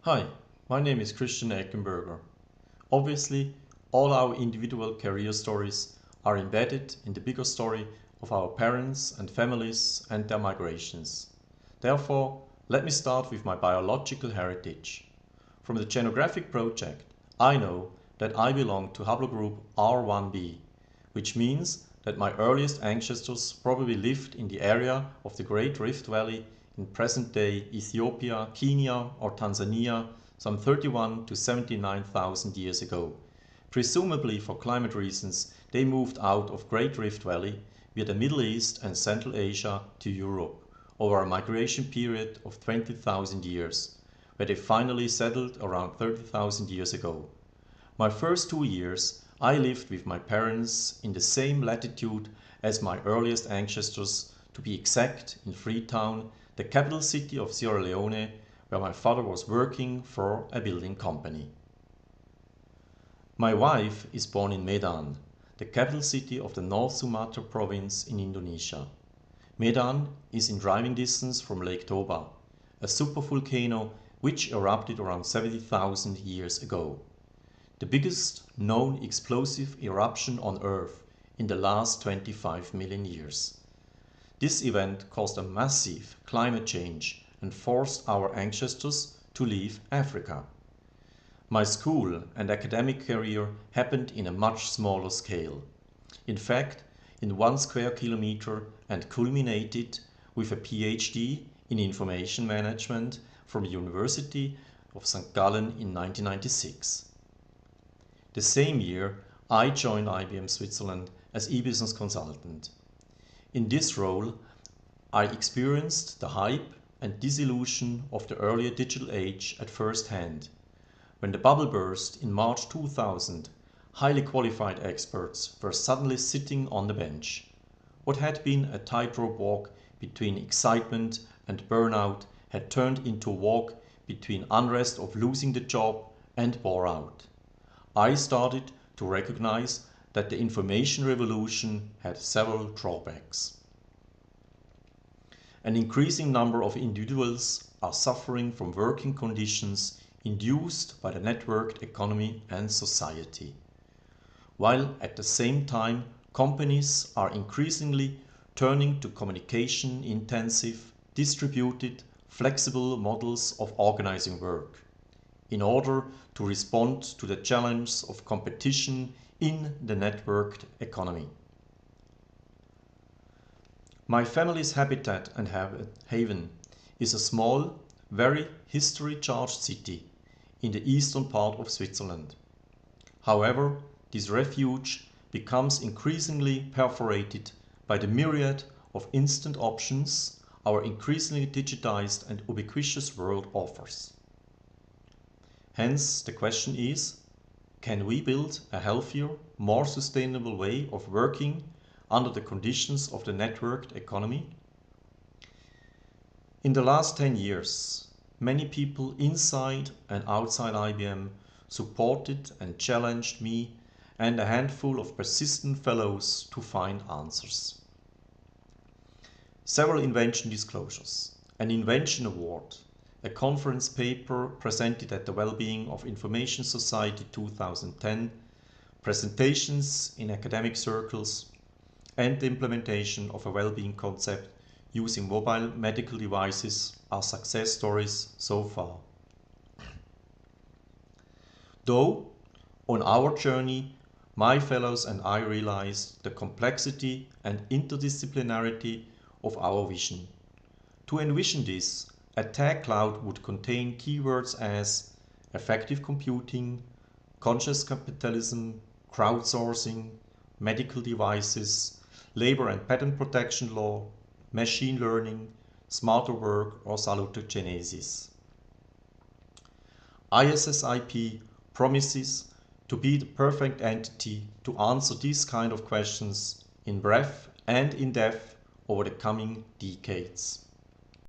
Hi, my name is Eggenberger. Obviously, all our individual career stories are embedded in the bigger story of our parents and families and their migrations. Therefore, let me start with my biological heritage. From the Genographic project, I know that I belong to haplogroup R1b, which means that my earliest ancestors probably lived in the area of the Great Rift Valley in present-day Ethiopia, Kenya or Tanzania some 31 to 79,000 years ago. Presumably for climate reasons, they moved out of Great Rift Valley via the Middle East and Central Asia to Europe over a migration period of 20,000 years, where they finally settled around 30,000 years ago. My first 2 years I lived with my parents in the same latitude as my earliest ancestors, to be exact in Freetown, the capital city of Sierra Leone, where my father was working for a building company. My wife is born in Medan, the capital city of the North Sumatra province in Indonesia. Medan is in driving distance from Lake Toba, a supervolcano which erupted around 70,000 years ago. The biggest known explosive eruption on Earth in the last 25 million years. This event caused a massive climate change and forced our ancestors to leave Africa. My school and academic career happened in a much smaller scale. In fact, in 1 square kilometer, and culminated with a PhD in information management from the University of St. Gallen in 1996. The same year, I joined IBM Switzerland as e-business consultant. In this role, I experienced the hype and disillusion of the earlier digital age at first hand. When the bubble burst in March 2000, highly qualified experts were suddenly sitting on the bench. What had been a tightrope walk between excitement and burnout had turned into a walk between unrest of losing the job and bore out. I started to recognize that the information revolution had several drawbacks. An increasing number of individuals are suffering from working conditions induced by the networked economy and society, while at the same time companies are increasingly turning to communication-intensive, distributed, flexible models of organizing work in order to respond to the challenge of competition in the networked economy. My family's habitat and haven is a small, very history-charged city in the eastern part of Switzerland. However, this refuge becomes increasingly perforated by the myriad of instant options our increasingly digitized and ubiquitous world offers. Hence, the question is, can we build a healthier, more sustainable way of working under the conditions of the networked economy? In the last 10 years, many people inside and outside IBM supported and challenged me and a handful of persistent fellows to find answers. Several invention disclosures, an invention award, a conference paper presented at the Wellbeing of Information Society 2010, presentations in academic circles, and the implementation of a well-being concept using mobile medical devices are success stories so far. Though, on our journey, my fellows and I realized the complexity and interdisciplinarity of our vision. To envision this, a tag cloud would contain keywords as effective computing, conscious capitalism, crowdsourcing, medical devices, labor and patent protection law, machine learning, smarter work, or salutogenesis. ISSIP promises to be the perfect entity to answer these kind of questions in breadth and in depth over the coming decades.